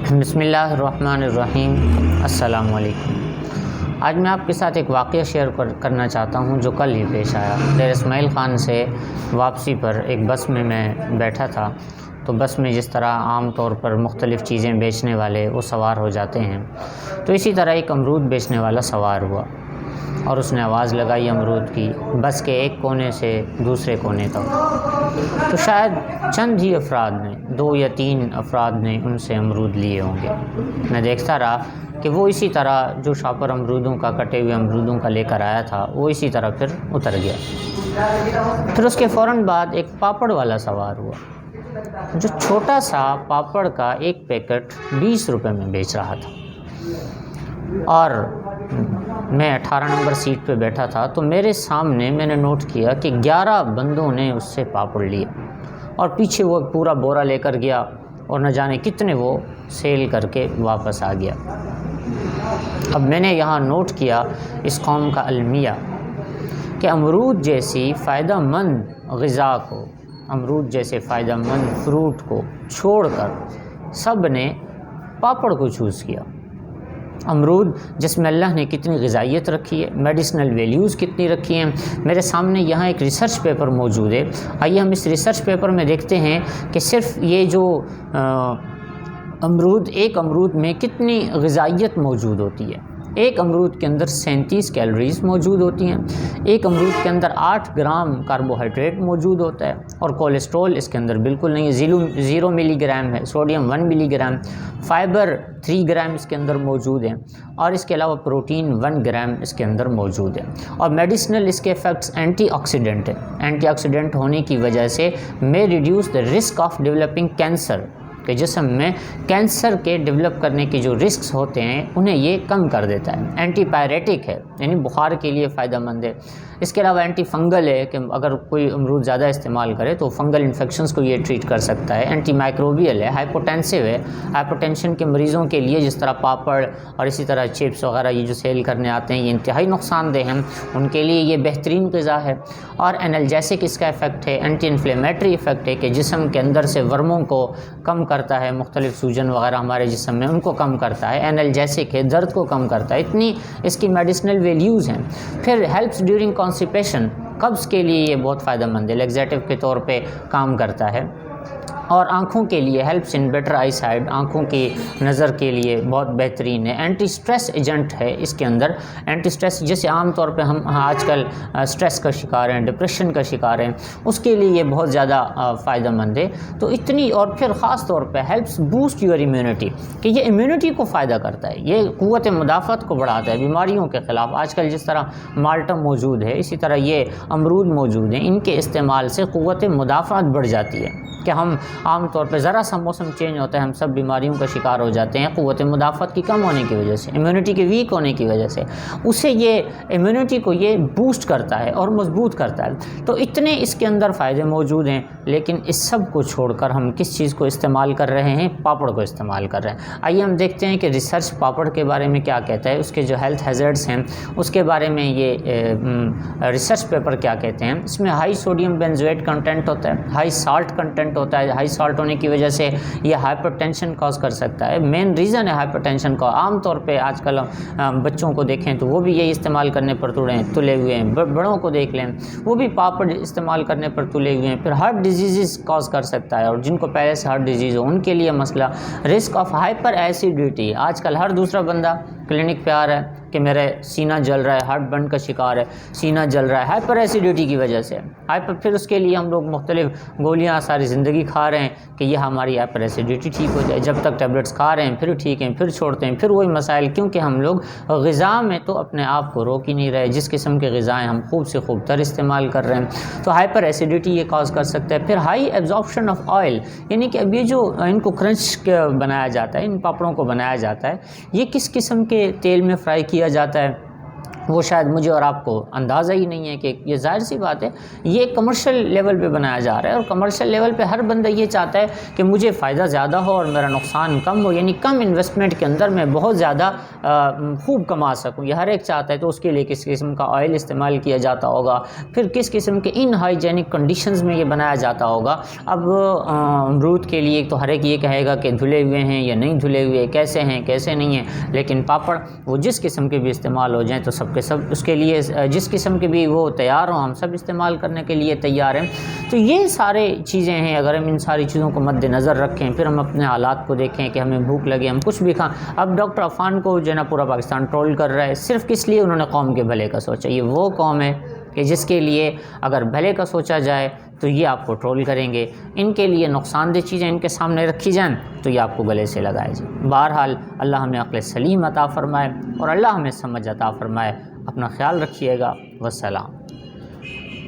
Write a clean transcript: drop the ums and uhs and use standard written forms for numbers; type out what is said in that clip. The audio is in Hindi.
बिस्मिल्लाहिर्रहमानिर्रहीम। अस्सलाम वालेकुम। आज मैं आपके साथ एक वाक़या शेयर करना चाहता हूँ जो कल ही पेश आया। डेर इस्माइल ख़ान से वापसी पर एक बस में मैं बैठा था, तो बस में जिस तरह आम तौर पर मुख्तलिफ़ चीज़ें बेचने वाले वो सवार हो जाते हैं, तो इसी तरह एक अमरूद बेचने वाला सवार हुआ और उसने आवाज़ लगाई अमरूद की, बस के एक कोने से दूसरे कोने तक। तो शायद चंद ही अफराद ने, 2 या 3 अफराद ने उनसे अमरूद लिए होंगे। मैं देखता रहा कि वो इसी तरह जो शॉपर अमरूदों का, कटे हुए अमरूदों का लेकर आया था, वो इसी तरह फिर उतर गया। फिर उसके फ़ौरन बाद एक पापड़ वाला सवार हुआ जो छोटा सा पापड़ का एक पैकेट 20 रुपये में बेच रहा था। और मैं 18 नंबर सीट पे बैठा था, तो मेरे सामने मैंने नोट किया कि 11 बंदों ने उससे पापड़ लिए और पीछे वो पूरा बोरा लेकर गया और न जाने कितने वो सेल करके वापस आ गया। अब मैंने यहाँ नोट किया इस कौम का अलमिया कि अमरूद जैसी फ़ायदेमंद ग़िज़ा को, अमरूद जैसे फ़ायदेमंद फ्रूट को छोड़कर सब ने पापड़ को चूज़ किया। अमरूद जिसमें अल्लाह ने कितनी ग़िज़ाइयत रखी है, मेडिसिनल वैल्यूज़ कितनी रखी हैं। मेरे सामने यहाँ एक रिसर्च पेपर मौजूद है। आइए हम इस रिसर्च पेपर में देखते हैं कि सिर्फ़ ये जो अमरूद, एक अमरूद में कितनी ग़िज़ाइयत मौजूद होती है। एक अमरूद के अंदर 37 कैलोरीज़ मौजूद होती हैं। एक अमरूद के अंदर 8 ग्राम कार्बोहाइड्रेट मौजूद होता है और कोलेस्ट्रॉल इसके अंदर बिल्कुल नहीं है, 0 मिलीग्राम है। सोडियम 1 मिलीग्राम, फाइबर 3 ग्राम इसके अंदर मौजूद है और इसके अलावा प्रोटीन 1 ग्राम इसके अंदर मौजूद है। और मेडिसिनल इसके इफ़ेक्ट्स एंटीऑक्सीडेंट है। एंटीऑक्सीडेंट होने की वजह से मे reduce the risk of developing cancer, कि जिस्म में कैंसर के डेवलप करने के जो रिस्क होते हैं उन्हें ये कम कर देता है। एंटीपायरेटिक है, यानी बुखार के लिए फ़ायदेमंद है। इसके अलावा एंटी फंगल है कि अगर कोई अमरूद ज़्यादा इस्तेमाल करे तो फंगल इन्फेक्शंस को ये ट्रीट कर सकता है। एंटी माइक्रोबियल है, हाइपोटेंसिव है, हाइपोटेंशन के मरीज़ों के लिए जिस तरह पापड़ और इसी तरह चिप्स वगैरह ये जो सेल करने आते हैं ये इंतहाई नुकसानदेह हैं, उनके लिए ये बेहतरीन ग़िज़ा है। और एनाल्जेसिक इसका इफ़ेक्ट है, एंटी इन्फ्लेमेटरी इफ़ेक्ट है कि जिस्म के अंदर से वर्मों को कम करता है, मुख्तलिफ सूजन वगैरह हमारे जिस्म में उनको कम करता है। एनाल्जेसिक है, दर्द को कम करता है। इतनी इसकी मेडिसिनल वैल्यूज़ हैं। फिर हेल्प्स ड्यूरिंग कॉन्स्टिपेशन, कब्ज़ के लिए ये बहुत फ़ायदेमंद है, लैक्सेटिव के तौर पे काम करता है। और आँखों के लिए helps in better I side, आँखों की नज़र के लिए बहुत बेहतरीन है। एंटी स्ट्रेस एजेंट है इसके अंदर। एंटी स्ट्रेस जैसे आम तौर पे हम आजकल स्ट्रेस का शिकार हैं, डिप्रेशन का शिकार हैं, उसके लिए ये बहुत ज़्यादा फ़ायदेमंद है। तो इतनी, और फिर ख़ास तौर पे हेल्प्स बूस्ट योर इम्यूनिटी, कि ये इम्यूनिटी को फ़ायदा करता है, ये क़ुव्वत मुदाफ़त को बढ़ाता है बीमारियों के ख़िलाफ़। आजकल जिस तरह माल्टा मौजूद है, इसी तरह ये अमरूद मौजूद हैं। इनके इस्तेमाल से क़ुव्वत मुदाफ़त बढ़ जाती है कि हम आम तौर पे ज़रा सा मौसम चेंज होता है हम सब बीमारियों का शिकार हो जाते हैं, क़ुव्वत मुदाफ़त की कम होने की वजह से, इम्यूनिटी के वीक होने की वजह से। उसे ये इम्यूनिटी को ये बूस्ट करता है और मजबूत करता है। तो इतने इसके अंदर फ़ायदे मौजूद हैं, लेकिन इस सब को छोड़कर हम किस चीज़ को इस्तेमाल कर रहे हैं? पापड़ को इस्तेमाल कर रहे हैं। आइए हम देखते हैं कि रिसर्च पापड़ के बारे में क्या कहता है, उसके जो हेल्थ हैज़र्ड्स हैं उसके बारे में ये रिसर्च पेपर क्या कहते हैं। इसमें हाई सोडियम बेंजोएट कंटेंट होता है, हाई साल्ट कंटेंट होता है। हाई साल्ट होने की वजह से ये हाइपरटेंशन कॉज कर सकता है। मेन रीज़न है हाइपरटेंशन का। आम तौर पे आजकल बच्चों को देखें तो वो भी यही इस्तेमाल करने पर तुले हुए हैं। बड़ों को देख लें वो भी पापड़ इस्तेमाल करने पर तुले हुए हैं। फिर हार्ट डिजीज़ कॉज कर सकता है, और जिनको पहले से हार्ट डिजीज़ हो उनके लिए मसला। रिस्क ऑफ हाइपर एसिडिटी, आजकल हर दूसरा बंदा क्लिनिक पे आ रहा है कि मेरा सीना जल रहा है, हार्ट बर्न का शिकार है, सीना जल रहा है हाइपर एसिडिटी की वजह से। फिर उसके लिए हम लोग मुख्तलिफ गोलियाँ सारी ज़िंदगी खा रहे हैं कि यह हमारी हाइपर एसिडिटी ठीक हो जाए। जब तक टैबलेट्स खा रहे हैं फिर ठीक हैं, फिर छोड़ते हैं, फिर वही मसाइल, क्योंकि हम लोग ग़िज़ा में तो अपने आप को रोक ही नहीं रहे। जिस किस्म के ग़िज़ाएँ हम खूब से खूब तर इस्तेमाल कर रहे हैं, तो हाइपर एसिडिटी ये कॉज कर सकता है। फिर हाई एब्जॉर्प्शन ऑफ ऑयल, यानी कि अब ये जो इनको क्रंच बनाया जाता है, इन पापड़ों को बनाया जाता है, ये किस किस्म के तेल में फ्राई किया जाता है वो शायद मुझे और आपको अंदाज़ा ही नहीं है कि ये ज़ाहिर सी बात है, ये कमर्शियल लेवल पे बनाया जा रहा है और कमर्शियल लेवल पे हर बंदा ये चाहता है कि मुझे फ़ायदा ज़्यादा हो और मेरा नुकसान कम हो, यानी कम इन्वेस्टमेंट के अंदर मैं बहुत ज़्यादा खूब कमा सकूँ, ये हर एक चाहता है। तो उसके लिए किस किस्म का ऑयल इस्तेमाल किया जाता होगा, फिर किस किस्म के इनहाइजेनिक कंडीशंस में ये बनाया जाता होगा। अब अमरूद के लिए तो हर एक ये कहेगा कि धुले हुए हैं या नहीं धुले हुए, कैसे हैं कैसे नहीं हैं, लेकिन पापड़ वो जिस किस्म के भी इस्तेमाल हो जाएँ तो सब के सब उसके लिए जिस किस्म के भी वो तैयार हों, हम सब इस्तेमाल करने के लिए तैयार हैं। तो ये सारे चीज़ें हैं, अगर हम इन सारी चीज़ों को मद्देनज़र रखें, फिर हम अपने हालात को देखें कि हमें भूख लगे हम कुछ भी खां। अब डॉक्टर अफान को जो है ना पूरा पाकिस्तान ट्रोल कर रहा है, सिर्फ़ किस लिए? उन्होंने कौम के भले का सोचा। ये वो कौम है कि जिसके लिए अगर भले का सोचा जाए तो ये आपको ट्रोल करेंगे, इनके लिए नुकसानदेह चीज़ें इनके सामने रखी जाएँ तो ये आपको गले से लगाए जी। बहरहाल अल्लाह हमें अक्ल सलीम अता फ़रमाए और अल्लाह हमें समझ अता फ़रमाए। अपना ख्याल रखिएगा। वस्सलाम।